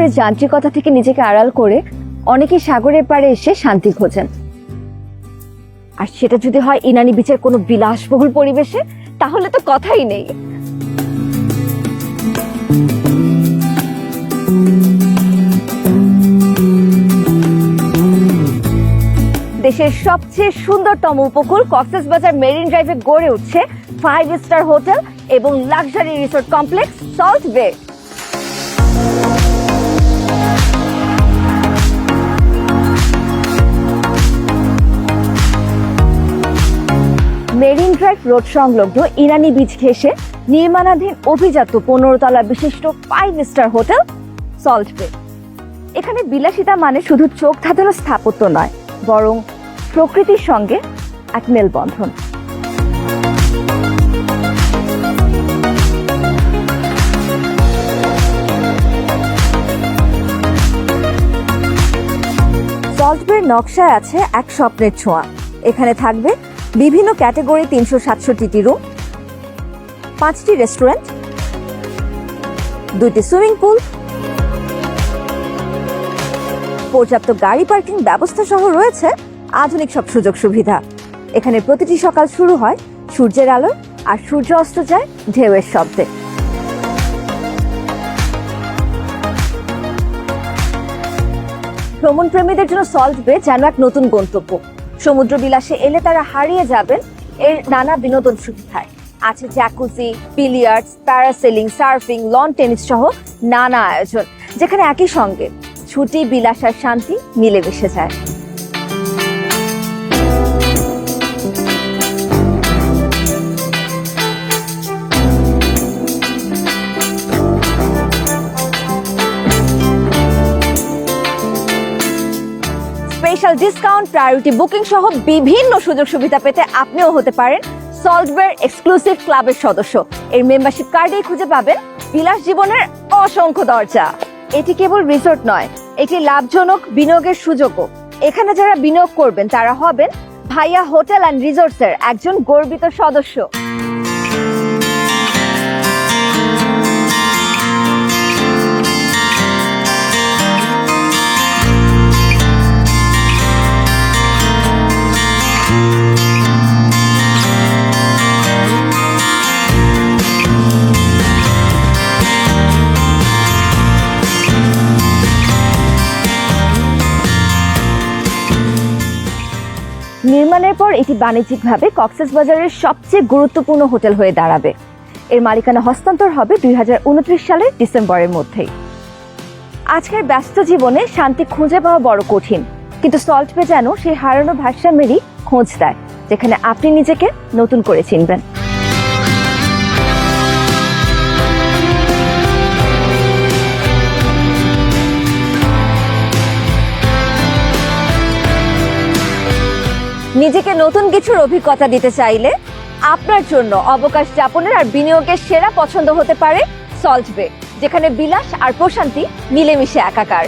জীবনের যান্ত্রিকতা থেকে নিজেকে আড়াল করে অনেকে সাগরের পাড়ে এসে শান্তি খোঁজেন। আর সেটা যদি হয় ইনানি বিচের কোনো বিলাসবহুল পরিবেশে, তাহলে তো কথাই নেই। দেশের সবচেয়ে সুন্দরতম উপকূল কক্সবাজার মেরিন ড্রাইভে গড়ে উঠছে 5 স্টার হোটেল এবং লাক্সারি রিসোর্ট কমপ্লেক্স সল্ট বে। মেরিন ড্রাইভ রোড সংলগ্ন ইনানি বিচ ঘেঁষে নির্মাণাধীন অভিজাত 15 তলা বিশিষ্ট 5 স্টার হোটেল সল্ট বে। এখানে বিলাসিতা মানে শুধু চোখ ধাঁধানো স্থাপত্য নয়, বরং প্রকৃতির সঙ্গে এক মেলবন্ধন। সল্ট বের নকশায় আছে এক স্বপ্নের ছোঁয়া। এখানে থাকবে বিভিন্ন ক্যাটাগরি 367টি রুম, 5টি রেস্টুরেন্ট, 2টি সুইমিং পুল, পর্যাপ্ত গাড়ি পার্কিং ব্যবস্থা সহ রয়েছে আধুনিক সব সুযোগ সুবিধা। এখানে প্রতিটি সকাল শুরু হয় সূর্যের আলো আর সূর্য অস্ত যায় ঢেউয়ের শব্দে। ভ্রমণ প্রেমীদের জন্য সল্ট বে যেন এক নতুন গন্তব্য। সমুদ্র বিলাসে এলে তারা হারিয়ে যাবেন এর নানা বিনোদন সুবিধায়। আছে jacuzzi, billiards, parasailing, surfing, loan tennis সহ নানা আয়োজন, যেখানে একই সঙ্গে ছুটি, বিলাস আর শান্তি মিলেমিশে যায়। স্পেশাল ডিসকাউন্ট, প্রায়োরিটি বুকিং সহ বিভিন্ন সুযোগ সুবিধা পেতে আপনিও হতে পারেন সল্ট বের এক্সক্লুসিভ ক্লাবের সদস্য। এর মেম্বারশিপ কার্ডেই খুঁজে পাবেন বিলাস জীবনের অসংখ্য দরজা। এটি কেবল রিসোর্ট নয়, এটি লাভজনক বিনিয়োগের সুযোগও। এখানে যারা বিনিয়োগ করবেন তারা হবেন ভাইয়া হোটেল অ্যান্ড রিসোর্টসের একজন গর্বিত সদস্য। নির্মাণের পর এটি বাণিজ্যিকভাবে কক্সবাজারের সবচেয়ে গুরুত্বপূর্ণ হোটেল হয়ে দাঁড়াবে। এর মালিকানা হস্তান্তর হবে 2029 সালের ডিসেম্বরের মধ্যেই। আজকের ব্যস্ত জীবনে শান্তি খুঁজে পাওয়া বড় কঠিন, কিন্তু সল্ট বে যেন সেই হারানো ভারসাম্যেরই খোঁজ দেয়, যেখানে আপনি নিজেকে নতুন করে চিনবেন। নিজেকে নতুন কিছুর অভিজ্ঞতা দিতে চাইলে আপনার জন্য অবকাশ যাপনের আর বিনিয়োগের সেরা পছন্দ হতে পারে সল্ট বে, যেখানে বিলাস আর প্রশান্তি মিলেমিশে একাকার।